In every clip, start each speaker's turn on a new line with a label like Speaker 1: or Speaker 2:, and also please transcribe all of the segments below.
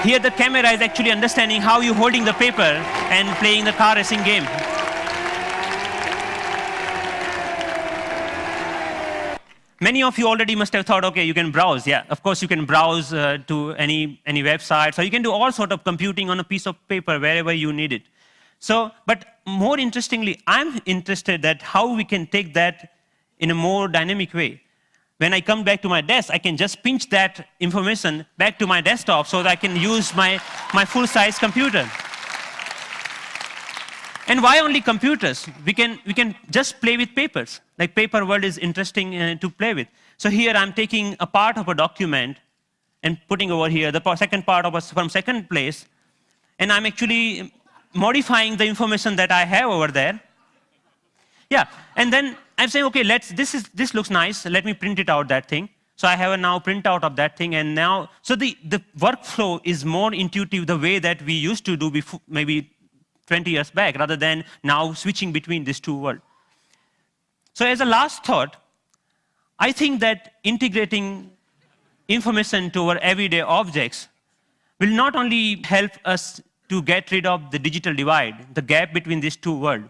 Speaker 1: here the camera is actually understanding how you're holding the paper and playing the car racing game. Many of you already must have thought, okay, you can browse. Yeah, of course you can browse to any website. So you can do all sort of computing on a piece of paper wherever you need it. So, but more interestingly, I'm interested that how we can take that in a more dynamic way. When I come back to my desk, I can just pinch that information back to my desktop so that I can use my full-size computer. And why only computers? We can just play with papers. Like paper world is interesting to play with. So here I'm taking a part of a document and putting over here the second part of from second place, and I'm actually modifying the information that I have over there. Yeah, and then I'm saying, okay, this looks nice. Let me print it out, that thing. So I have a now printout of that thing, and now, so the workflow is more intuitive the way that we used to do before, maybe 20 years back, rather than now switching between these two worlds. So as a last thought, I think that integrating information to our everyday objects will not only help us to get rid of the digital divide, the gap between these two worlds,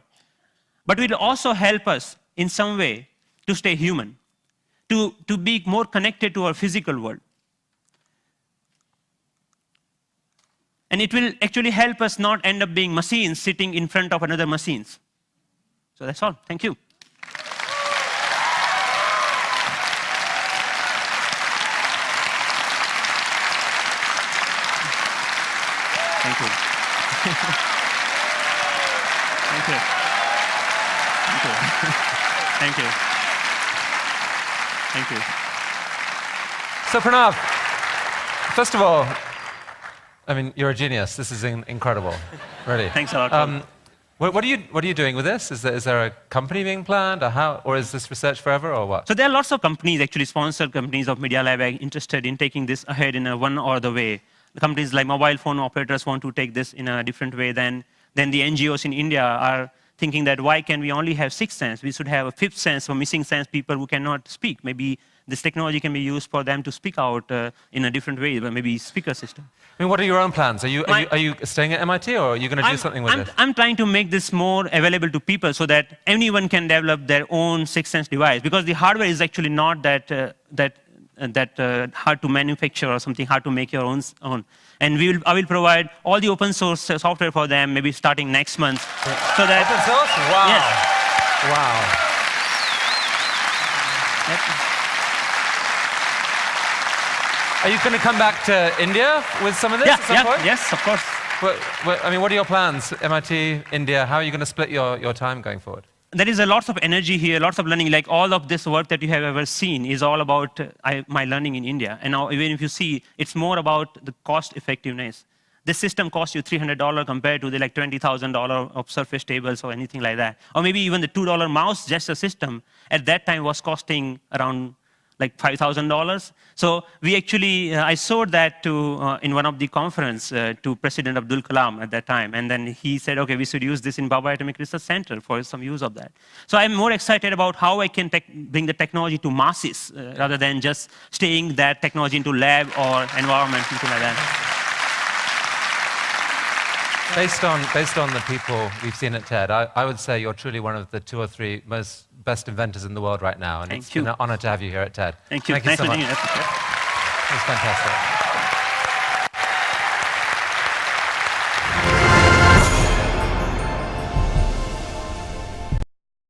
Speaker 1: but will also help us in some way to stay human, to be more connected to our physical world. And it will actually help us not end up being machines sitting in front of another machines. So that's all. Thank you. Thank you. Thank you. Thank you. Thank you. Thank you.
Speaker 2: So Pranav, first of all, I mean, you're a genius. This is incredible, really.
Speaker 1: Thanks a lot.
Speaker 2: What are you doing with this? Is there a company being planned, or is this research forever, or what?
Speaker 1: So there are lots of companies, actually sponsored companies of Media Lab, interested in taking this ahead in a one or the way. The companies like mobile phone operators want to take this in a different way than the NGOs in India are thinking that why can we only have sixth sense? We should have a fifth sense for missing sense people who cannot speak. Maybe this technology can be used for them to speak out in a different way, but maybe speaker system.
Speaker 2: I mean, what are your own plans? Are you staying at MIT, or are you going to do something with this?
Speaker 1: I'm trying to make this more available to people so that anyone can develop their own sixth sense device, because the hardware is actually not that hard to manufacture or something, hard to make your own. And I will provide all the open source software for them, maybe starting next month. So that
Speaker 2: open source? Wow.
Speaker 1: Yes.
Speaker 2: Wow.
Speaker 1: Yep.
Speaker 2: Are you going to come back to India with some of this at some point?
Speaker 1: Yes, of course.
Speaker 2: I mean, what are your plans? MIT, India, how are you going to split your time going forward?
Speaker 1: There is a lots of energy here, lots of learning. Like all of this work that you have ever seen is all about my learning in India. And now, even if you see, it's more about the cost effectiveness. This system costs you $300 compared to the like $20,000 of Surface tables or anything like that. Or maybe even the $2 mouse, just a system, at that time was costing around like $5,000. So we actually, I showed that to, in one of the conference to President Abdul Kalam at that time. And then he said, okay, we should use this in Bhabha Atomic Research Center for some use of that. So I'm more excited about how I can bring the technology to masses rather than just staying that technology into lab or environment, something like that.
Speaker 2: Based on the people we've seen at TED, I would say you're truly one of the 2 or 3 best inventors in the world right now. And it's been an honor to have you here at TED.
Speaker 1: Thank you.
Speaker 2: Thank you so much.
Speaker 1: Nice meeting you.
Speaker 2: It was fantastic.